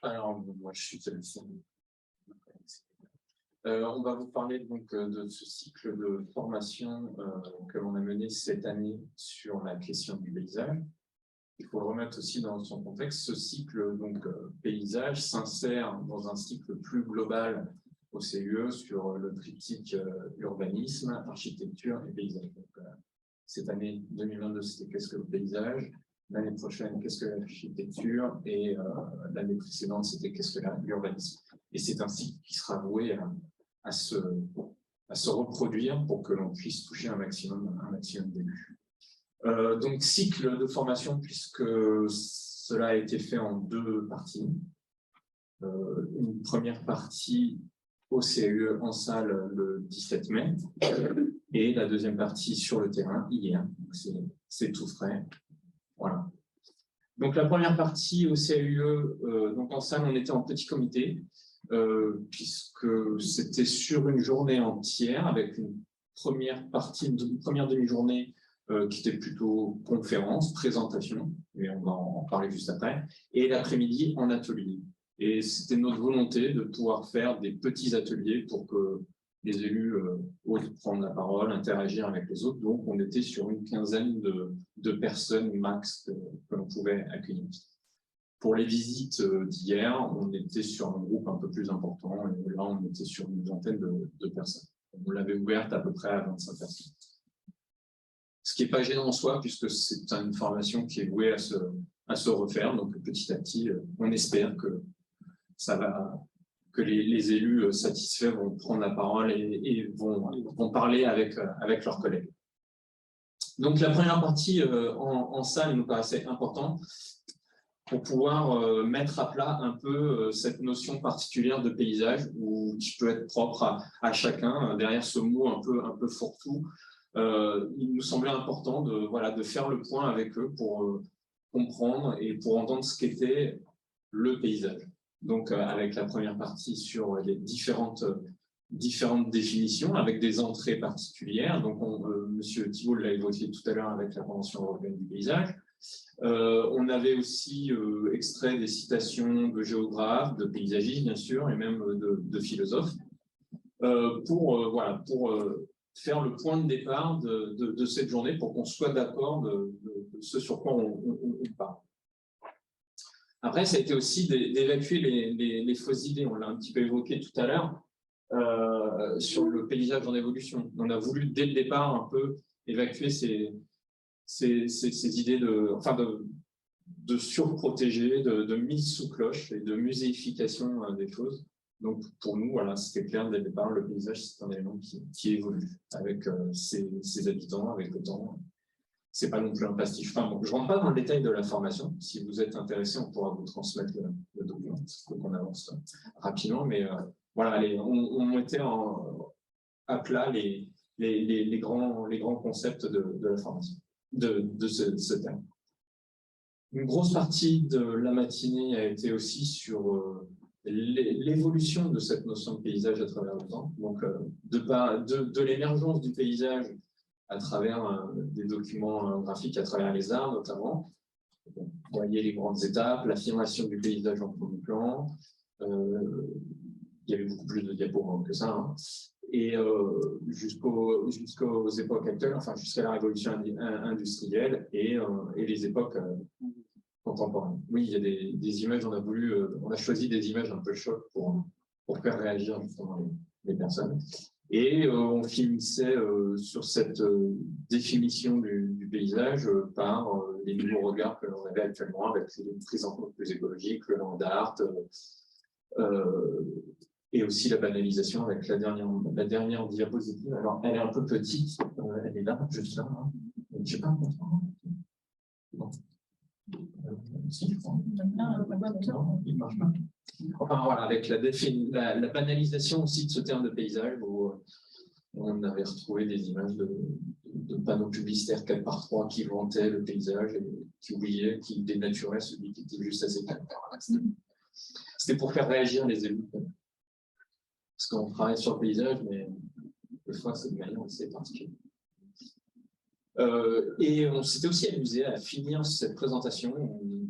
Alors, moi, je suis téléphone. On va vous parler donc de ce cycle de formation que l'on a mené cette année sur la question du paysage. Il faut le remettre aussi dans son contexte. Ce cycle donc paysage s'insère dans un cycle plus global au CUE sur le triptyque urbanisme, architecture et paysage. Donc, cette année 2022, c'était qu'est-ce que le paysage? L'année prochaine, qu'est-ce que l'architecture? Et l'année précédente, c'était qu'est-ce que l'urbanisme? Et c'est un cycle qui sera voué à se reproduire pour que l'on puisse toucher un maximum d'élus. Donc, cycle de formation, puisque cela a été fait en deux parties. Une première partie au CUE en salle le 17 mai, et la deuxième partie sur le terrain hier. C'est tout frais. Voilà. Donc, la première partie au CUE, donc en salle, on était en petit comité, puisque c'était sur une journée entière, avec une première partie, une première demi-journée qui était plutôt conférence, présentation, et on va en parler juste après, et l'après-midi en atelier. Et c'était notre volonté de pouvoir faire des petits ateliers pour que les élus osent prendre la parole, interagir avec les autres. Donc, on était sur une quinzaine de personnes max que l'on pouvait accueillir. Pour les visites d'hier, on était sur un groupe un peu plus important, et là, on était sur une vingtaine de personnes. On l'avait ouverte à peu près à 25 personnes. Ce qui n'est pas gênant en soi, puisque c'est une formation qui est vouée à se refaire. Donc, petit à petit, on espère que les élus satisfaits vont prendre la parole et vont parler avec leurs collègues. Donc, la première partie en salle nous paraissait importante pour pouvoir mettre à plat un peu cette notion particulière de paysage, qui peut être propre à chacun. Derrière ce mot un peu fourre-tout, il nous semblait important de faire le point avec eux pour comprendre et pour entendre ce qu'était le paysage. Donc, avec la première partie sur les différentes définitions, avec des entrées particulières. Donc, Monsieur Thibault l'a évoqué tout à l'heure avec la Convention européenne du paysage. On avait aussi extrait des citations de géographes, de paysagistes, bien sûr, et même de philosophes, pour faire le point de départ de cette journée, pour qu'on soit d'accord de ce sur quoi on parle. Après, ça a été aussi d'évacuer les fausses idées. On l'a un petit peu évoqué tout à l'heure sur le paysage en évolution. On a voulu, dès le départ, un peu évacuer ces idées de surprotéger, de mise sous cloche et de muséification des choses. Donc, pour nous, voilà, c'était clair dès le départ, le paysage, c'est un élément qui évolue avec ses habitants, avec le temps. C'est pas non plus un pastiche. Enfin, bon, je ne rentre pas dans le détail de la formation. Si vous êtes intéressé, on pourra vous transmettre le document. Il faut qu'on avance rapidement. Mais voilà, allez, on mettait à plat les grands concepts de la formation, de ce terme. Une grosse partie de la matinée a été aussi sur l'évolution de cette notion de paysage à travers le temps. Donc, de l'émergence du paysage à travers des documents graphiques, à travers les arts notamment. Vous voyez les grandes étapes, l'affirmation du paysage en premier plan. Il y avait beaucoup plus de diapos que ça. Hein. Et jusqu'aux époques actuelles, enfin jusqu'à la révolution industrielle et les époques contemporaines. Oui, il y a des images, on a choisi des images un peu choc pour faire réagir justement les personnes. Et on finissait sur cette définition du paysage par les nouveaux regards que l'on avait actuellement avec les prises en compte plus écologiques, le land art, et aussi la banalisation avec la dernière diapositive. Alors, elle est un peu petite, elle est là, juste là. Hein. Je ne sais pas comprendre. Bon. Si, non, il ne marche pas. Enfin, voilà, avec la banalisation aussi de ce terme de paysage, où on avait retrouvé des images de panneaux publicitaires 4x3 qui vantaient le paysage et qui oubliaient, qui dénaturaient celui qui était juste assez calme. C'était pour faire réagir les élus. Parce qu'on travaille sur le paysage, mais des fois, c'est de manière assez particulière. Et on s'était aussi amusé à finir cette présentation.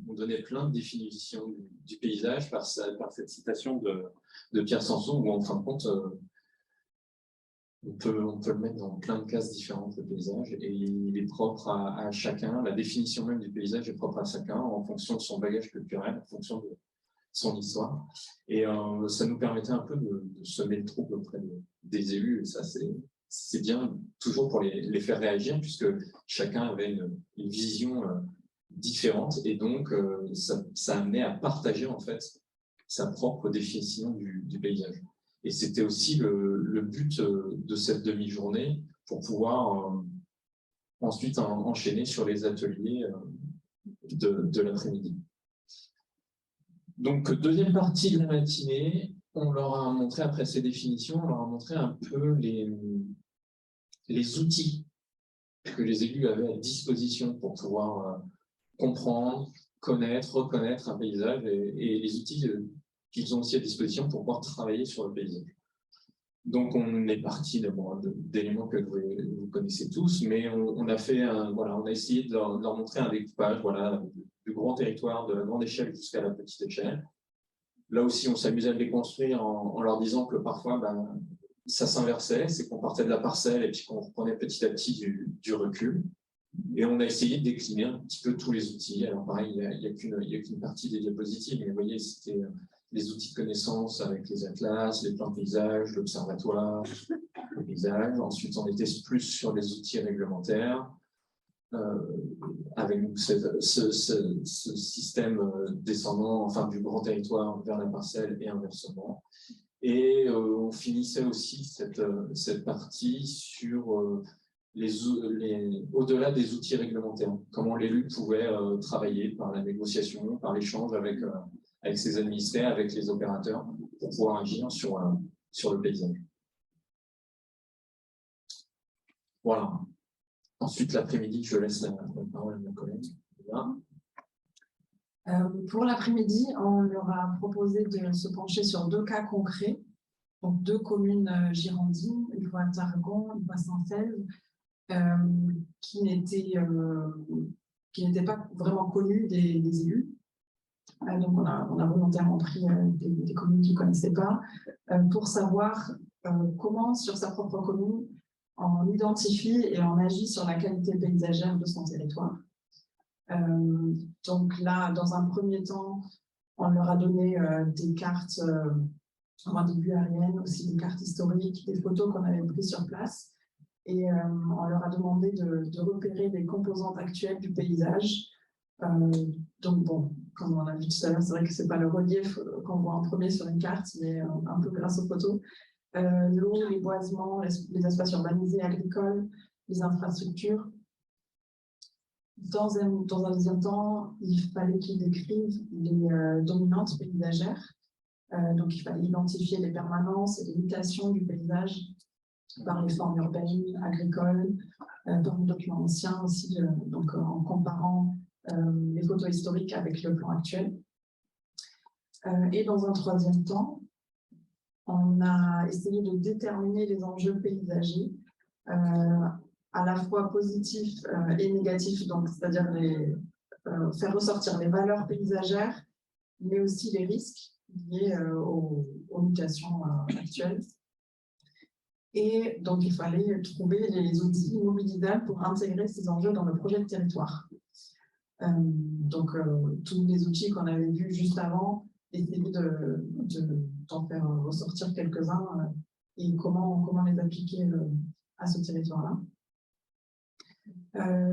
On on donnait plein de définitions du paysage par cette citation de Pierre Sanson, où en fin de compte, on peut le mettre dans plein de cases différentes, le paysage, et il est propre à chacun. La définition même du paysage est propre à chacun en fonction de son bagage culturel, en fonction de son histoire. Et ça nous permettait un peu de semer le trouble auprès des élus, et ça, c'est bien, toujours pour les faire réagir, puisque chacun avait une vision différente, et donc ça amenait à partager en fait sa propre définition du paysage. Et c'était aussi le but de cette demi-journée pour pouvoir ensuite enchaîner sur les ateliers de l'après-midi. Donc, deuxième partie de la matinée, on leur a montré, après ces définitions, on leur a montré un peu les outils que les élus avaient à disposition pour pouvoir comprendre, connaître, reconnaître un paysage et les outils qu'ils ont aussi à disposition pour pouvoir travailler sur le paysage. Donc, on est parti d'éléments que vous connaissez tous, mais on a fait on a essayé de leur montrer un découpage, du grand territoire, de la grande échelle jusqu'à la petite échelle. Là aussi, on s'amusait à les construire en leur disant que parfois, ça s'inversait, c'est qu'on partait de la parcelle et puis qu'on reprenait petit à petit du recul. Et on a essayé de décliner un petit peu tous les outils. Alors pareil, il n'y a qu'une partie des diapositives, mais vous voyez, c'était les outils de connaissance avec les atlas, les plans de paysage, l'observatoire, le paysage. Ensuite, on était plus sur les outils réglementaires, avec ce système descendant, enfin du grand territoire vers la parcelle et inversement. Et on finissait aussi cette partie sur au-delà des outils réglementaires, comment l'élu pouvait travailler par la négociation, par l'échange avec ses administrés, avec les opérateurs, pour pouvoir agir sur le paysage. Voilà. Ensuite, l'après-midi, je laisse la parole à ma collègue. Pour l'après-midi, on leur a proposé de se pencher sur 2 cas concrets, donc 2 communes girondines, une fois Targon, une fois Saint-Fève, qui n'étaient pas vraiment connues des élus. Donc, on a volontairement pris des communes qu'ils ne connaissaient pas pour savoir comment, sur sa propre commune, on identifie et on agit sur la qualité paysagère de son territoire. Donc là, dans un premier temps, on leur a donné des cartes, des vues aériennes, aussi des cartes historiques, des photos qu'on avait prises sur place. Et on leur a demandé de repérer les composantes actuelles du paysage. Donc bon, comme on l'a vu tout à l'heure, c'est vrai que ce n'est pas le relief qu'on voit en premier sur une carte, mais un peu grâce aux photos. L'eau, les boisements, les espaces urbanisés, agricoles, les infrastructures. Dans un deuxième temps, il fallait qu'ils décrivent les dominantes paysagères. Donc, il fallait identifier les permanences et les mutations du paysage par les formes urbaines, agricoles, dans les documents anciens aussi, donc en comparant les photos historiques avec le plan actuel. Et dans un troisième temps, on a essayé de déterminer les enjeux paysagers, à la fois positifs et négatifs, donc c'est-à-dire faire ressortir les valeurs paysagères, mais aussi les risques liés aux mutations actuelles. Et donc, il fallait trouver les outils mobilisables pour intégrer ces enjeux dans le projet de territoire. Donc, tous les outils qu'on avait vus juste avant, essayer d'en faire ressortir quelques-uns et comment les appliquer à ce territoire-là.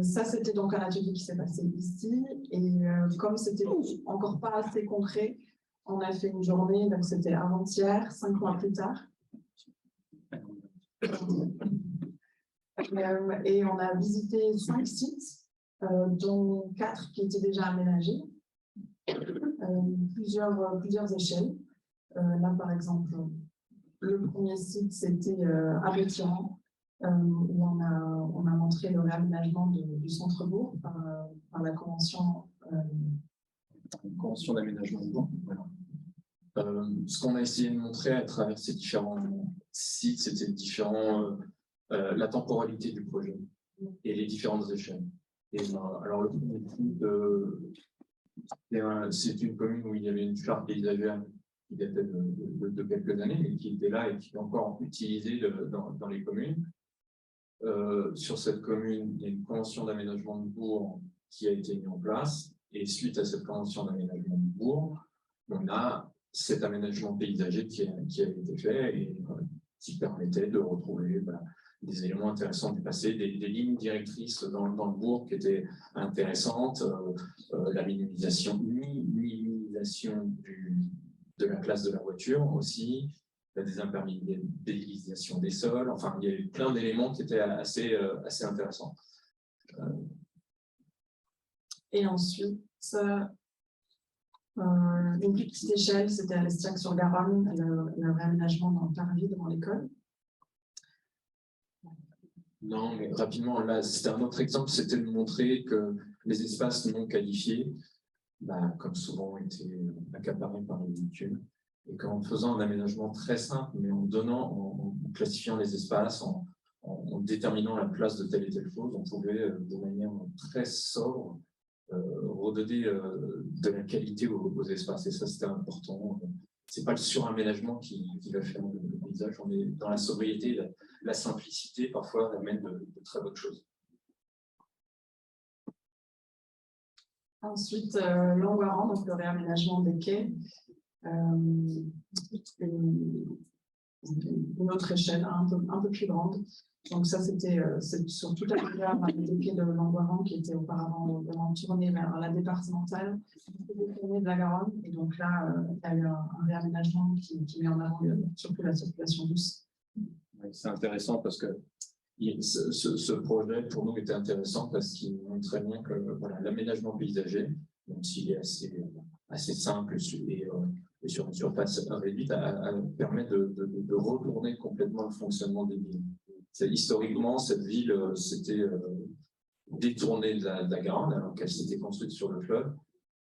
Ça, c'était donc un atelier qui s'est passé ici. Et comme c'était encore pas assez concret, on a fait une journée, donc c'était avant-hier, 5 mois plus tard. Et on a visité 5 sites, dont 4 qui étaient déjà aménagés, plusieurs échelles. Là, par exemple, le premier site, c'était à Béthian, où on a montré le réaménagement du centre-bourg par la convention d'aménagement de bourg. Voilà. Ce qu'on a essayé de montrer à travers ces différents sites, c'était la temporalité du projet et les différentes échelles. Et alors, le premier site C'est une commune où il y avait une charte paysagère qui datait de quelques années, mais qui était là et qui est encore utilisée dans les communes. Sur cette commune, il y a une convention d'aménagement de bourg qui a été mise en place. Et suite à cette convention d'aménagement de bourg, on a cet aménagement paysager qui a été fait et qui permettait de retrouver des éléments intéressants du passé, des lignes directrices dans le bourg qui étaient intéressantes, la minimisation de la place de la voiture aussi, la désimperméabilisation des sols, enfin il y a eu plein d'éléments qui étaient assez intéressants. Et ensuite, une plus petite échelle, c'était à l'Estac-sur-Garonne, le réaménagement dans le parvis devant l'école. Non, mais rapidement, là, c'était un autre exemple, c'était de montrer que les espaces non qualifiés, comme souvent, étaient accaparés par les véhicules, et qu'en faisant un aménagement très simple, mais en classifiant les espaces, en déterminant la place de telle et telle chose, on pouvait, de manière très sobre, redonner de la qualité aux espaces. Et ça, c'était important. C'est pas le suraménagement qui va faire le paysage. On est dans la sobriété, la simplicité, parfois, amène de très bonnes choses. Ensuite, Langoiran, donc le réaménagement des quais. Une autre échelle, un peu plus grande. Donc ça, c'était sur toute la rivière des quais de Langoiran, qui était auparavant vraiment tourné vers la départementale, tournée de la Garonne. Et donc là, il y a eu un réaménagement qui met en avant surtout la circulation douce. C'est intéressant parce que ce projet, pour nous, était intéressant parce qu'il montrait bien que l'aménagement paysager, même s'il est assez simple et sur une surface réduite, permet de retourner complètement le fonctionnement des villes. Historiquement, cette ville s'était détournée de la Garonne alors qu'elle s'était construite sur le fleuve.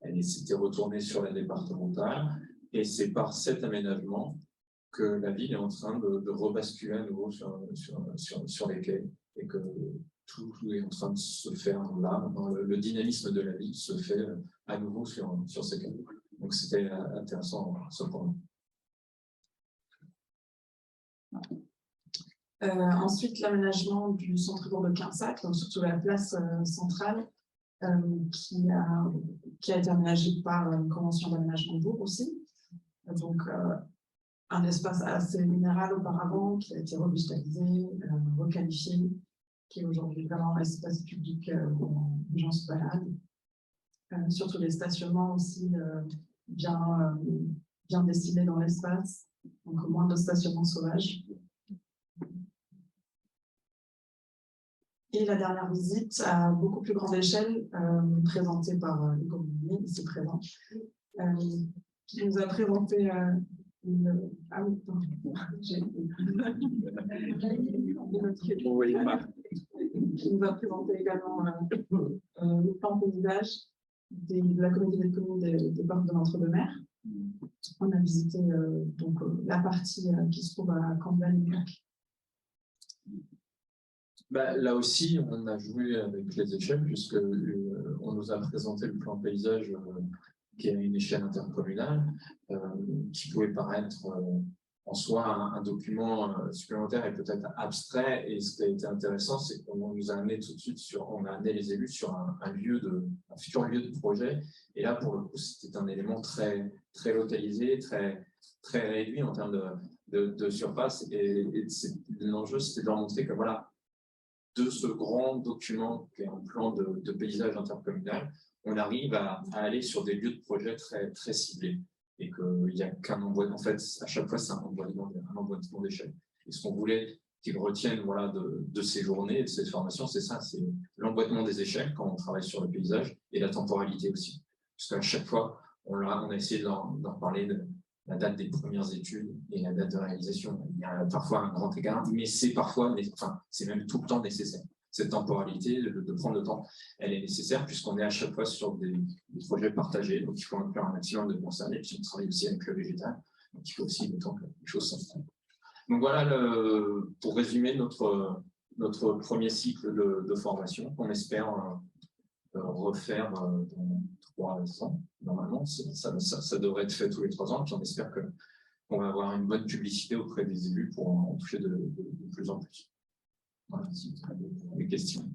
Elle s'était retournée sur la départementale et c'est par cet aménagement que la ville est en train de rebasculer à nouveau sur les quais et que tout est en train de se faire là. Le dynamisme de la ville se fait à nouveau sur ces quais. Donc c'était intéressant ce point. Ensuite, l'aménagement du centre-bourg de Quinsac, donc surtout la place centrale, qui a été aménagée par une convention d'aménagement de bourg aussi. Donc, un espace assez minéral auparavant, qui a été revitalisé, requalifié, qui est aujourd'hui vraiment un espace public où les gens se baladent. Surtout les stationnements aussi bien destinés dans l'espace, donc moins de stationnements sauvages. Et la dernière visite à beaucoup plus grande échelle, présentée par Hugo Mounier, ici présent, qui nous a présenté ah oui, qui nous a présenté également le plan paysage de la communauté des communes des parcs de l'Entre-deux-Mers. On a visité donc, la partie qui se trouve à Campbell-Lac. Là aussi, on a joué avec les échelles, puisqu'on nous a présenté le plan paysage qui est à une échelle intercommunale, qui pouvait paraître en soi un document supplémentaire et peut-être abstrait. Et ce qui a été intéressant, c'est qu'on nous a amené tout de suite on a amené les élus sur un futur lieu de projet. Et là, pour le coup, c'était un élément très, très localisé, très, très réduit en termes de surface. Et l'enjeu, c'était de leur montrer que voilà, de ce grand document qui est un plan de paysage intercommunal, on arrive à aller sur des lieux de projet très, très ciblés et qu'il n'y a qu'un emboîtement. En fait, à chaque fois, c'est un emboîtement d'échelle. Et ce qu'on voulait qu'ils retiennent de ces journées, de cette formation, c'est ça, c'est l'emboîtement des échelles quand on travaille sur le paysage et la temporalité aussi. Parce qu'à chaque fois, on a essayé d'en parler de la date des premières études et la date de réalisation. Il y a parfois un grand écart, mais c'est même tout le temps nécessaire. Cette temporalité, de prendre le temps, elle est nécessaire puisqu'on est à chaque fois sur des projets partagés. Donc, il faut inclure un maximum de concernés. Puis, on travaille aussi avec le végétal. Donc, il faut aussi le temps que les choses s'installent. Donc, voilà, pour résumer notre premier cycle de formation qu'on espère refaire dans 3 ans. Normalement, ça devrait être fait tous les 3 ans, puis on espère qu'on va avoir une bonne publicité auprès des élus pour en toucher de plus en plus. Voilà, si vous avez des questions.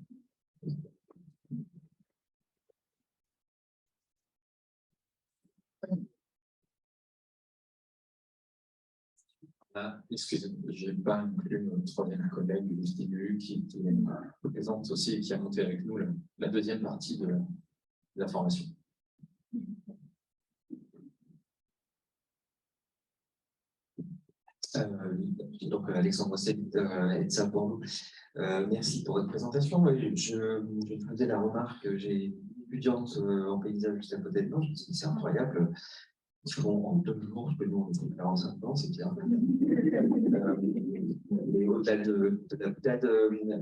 Excusez-moi, je n'ai pas inclus notre troisième collègue, Lucie, qui est présente aussi et qui a monté avec nous la deuxième partie de la formation. Donc Alexandre Rosset, ETSA pour nous. Merci pour votre présentation. Je faisais la remarque que j'ai une étudiante en paysage juste à côté de nous. Je me suis dit, c'est incroyable. Parce qu'en 2 jours, je peux nous faire en 5 ans, c'est bien. Et au-delà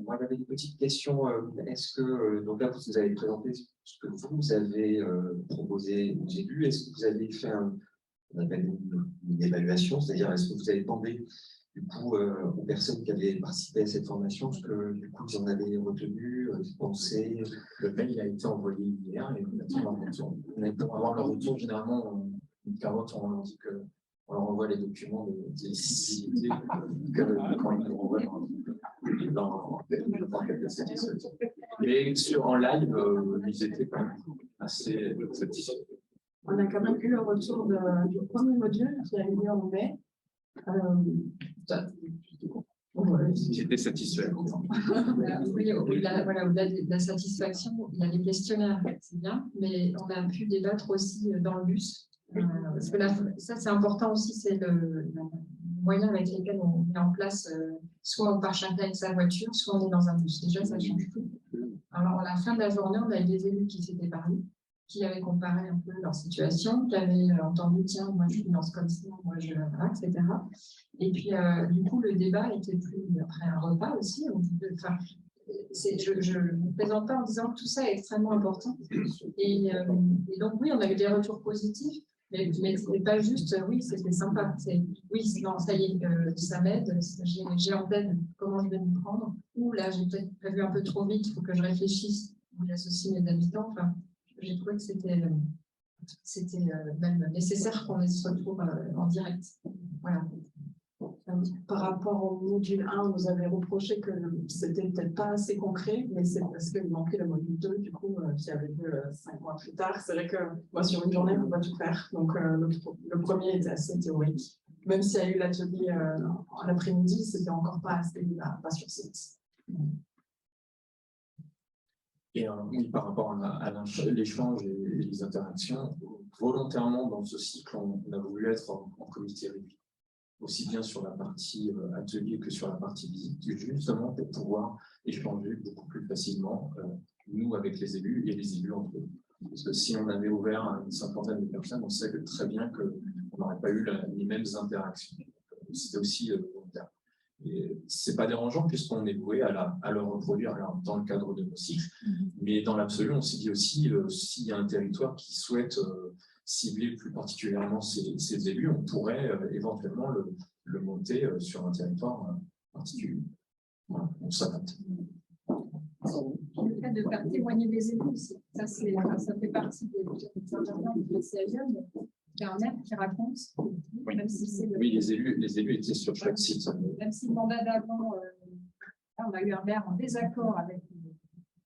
moi j'avais une petite question. Est-ce que, donc là vous avez présenté ce que vous avez proposé aux élus, est-ce que vous avez fait une évaluation, c'est-à-dire est-ce que vous avez demandé du coup aux personnes qui avaient participé à cette formation ce que du coup vous en avez retenu, pensé? Le mail a été envoyé hier et on attend leur retour. Pour avoir leur retour, généralement, une carotte, on leur dit qu'on leur envoie les documents des visibilités quand ils nous renvoient dans quelques satisfaits. Mais en live, ils étaient quand même assez satisfaits. On a quand même eu le retour du premier module qui a eu lieu en mai. J'étais satisfait. Oui, au-delà de la satisfaction, il y a les questionnaires, c'est bien, mais on a pu débattre aussi dans le bus. Parce que là, ça, c'est important aussi, c'est le moyen avec lequel on met en place, soit on part chacun avec sa voiture, soit on est dans un bus. Déjà, ça change tout. Alors, à la fin de la journée, on a eu des élus qui s'étaient parlé, qui avaient comparé un peu leur situation, qui avaient entendu, tiens, moi je finance comme ça, moi je, voilà, etc. Et puis, du coup, le débat était plus, après un repas aussi, enfin, je ne me présente pas en disant que tout ça est extrêmement important. Et donc, oui, on a eu des retours positifs, mais pas juste, oui, c'était sympa. Oui, non, ça y est, ça m'aide, j'ai en tête comment je vais me prendre, ou là, j'ai peut-être prévu un peu trop vite, il faut que je réfléchisse, j'associe mes habitants. Enfin, j'ai trouvé que c'était même nécessaire qu'on se retrouve en direct. Voilà. Par rapport au module 1, on nous avait reproché que c'était peut-être pas assez concret, mais c'est parce qu'il manquait le module 2, du coup, qui avait lieu 5 mois plus tard. C'est vrai que moi, sur une journée, on ne peut pas tout faire. Donc, le premier était assez théorique. Même s'il y a eu l'atelier en après-midi, c'était encore pas assez, pas sur site. Et oui, par rapport à l'échange et les interactions, volontairement, dans ce cycle, on a voulu être en comité réduit, aussi bien sur la partie atelier que sur la partie visite, justement pour pouvoir échanger beaucoup plus facilement, nous avec les élus et les élus entre eux. Parce que si on avait ouvert à une 50aine de personnes, on sait très bien qu'on n'aurait pas eu les mêmes interactions. C'était aussi volontaire. Et c'est pas dérangeant puisqu'on est voué à le reproduire dans le cadre de nos cycles. Mais dans l'absolu, on s'est dit aussi, s'il y a un territoire qui souhaite cibler plus particulièrement ces élus, on pourrait éventuellement le monter sur un territoire particulier. Voilà, on s'adapte. Le fait de faire témoigner les élus aussi, ça fait partie des intervenants du CAIA, il y a un maire qui raconte, oui. Même si oui, les élus étaient sur chaque site. Même si le mandat d'avant, on a eu un maire en désaccord avec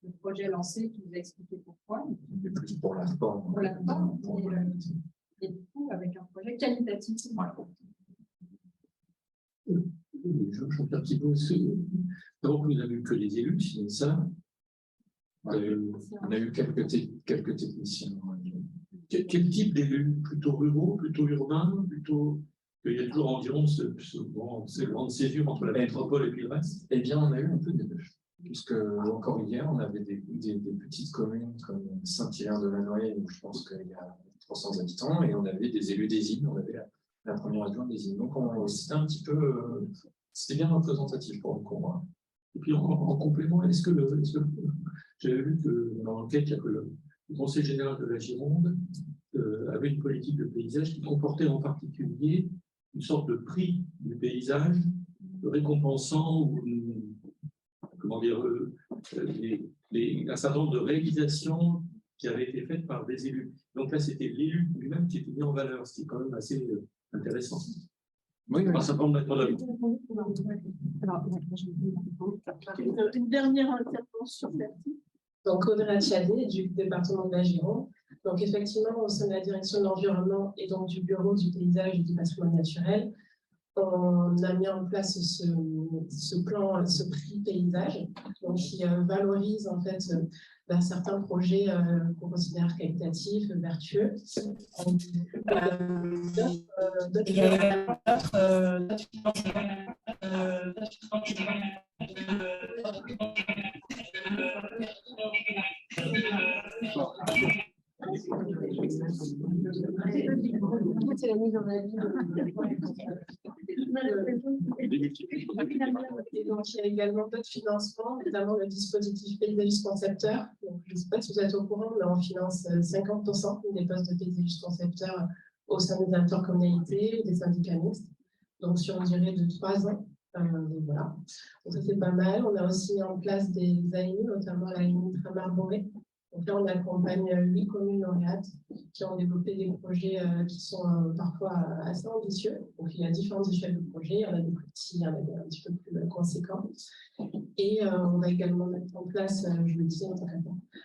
le projet lancé qui nous a expliqué pourquoi. Mais plus pour la forme. Pour la forme, et du coup, avec un projet qualitatif. Voilà. Je change un petit peu. D'abord, vous n'avez eu que les élus, c'est ça. On a eu quelques techniciens. Quel type d'élus? Plutôt ruraux, plutôt urbains, plutôt... Il y a toujours environ ces grandes césures entre la métropole et puis le reste. Eh bien, on a eu un peu des deux. Puisque encore hier, on avait des petites communes comme Saint-Hilaire-de-la-Noye, où je pense qu'il y a 300 habitants, et on avait des élus des îles, on avait la première adjointe des îles. Donc, c'était un petit peu... c'était bien représentatif pour le cours. Et puis, en complément, est-ce que j'avais vu que dans l'enquête, le Conseil général de la Gironde avait une politique de paysage qui comportait en particulier une sorte de prix du paysage récompensant comment dire, un certain nombre de réalisations qui avait été faite par des élus. Donc là, c'était l'élu lui-même qui était mis en valeur, ce qui est quand même assez intéressant. Oui, oui. Ça peut mettre en œuvre. Une dernière intervention. Donc, Audrey Tchadé, du département de la Gironde. Donc, effectivement, au sein de la direction de l'environnement et donc du bureau du paysage et du patrimoine naturel, on a mis en place ce plan, ce prix paysage, donc qui valorise en fait certains projets qu'on considère qualitatifs, vertueux. C'est la mise en avis. Et donc, il y a également d'autres financements, notamment le dispositif paysagiste concepteur. Donc, je ne sais pas si vous êtes au courant, mais on finance 50% des postes de paysagiste concepteur au sein des intercommunalités ou des syndicats mixtes, donc sur une durée de 3 ans. Voilà. Donc, ça, c'est pas mal. On a aussi mis en place des AMI, notamment l'AMI Tramar-Boré. Donc là, on accompagne 8 communes lauréates qui ont développé des projets qui sont parfois assez ambitieux. Donc, il y a différentes échelles de projets. Il y en a des plus petits, il y en a des un petit peu plus conséquents. Et on va également mettre en place, je le disais,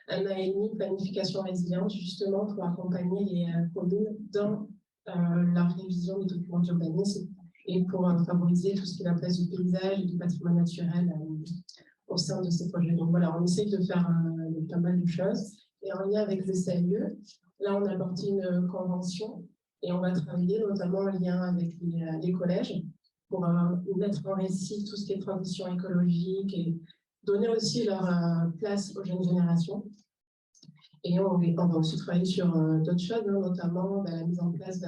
un AMI, planification résilience, justement pour accompagner les communes dans la révision des documents d'urbanisme et pour favoriser tout ce qui est la place du paysage et du patrimoine naturel au sein de ces projets. Donc voilà, on essaye de faire pas mal de choses. Et en lien avec le CLE, là, on a porté une convention et on va travailler notamment en lien avec les collèges pour mettre en récit tout ce qui est transition écologique et donner aussi leur place aux jeunes générations. Et on va aussi travailler sur d'autres choses, notamment la mise en place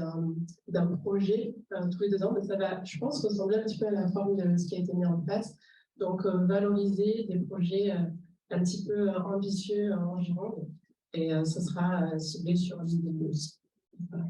d'un projet tous les 2 ans. Mais ça va, je pense, ressembler un petit peu à la forme de ce qui a été mis en place. Donc, valoriser des projets un petit peu ambitieux en Gironde. Et ce sera ciblé sur l'île des Lieux aussi. Voilà.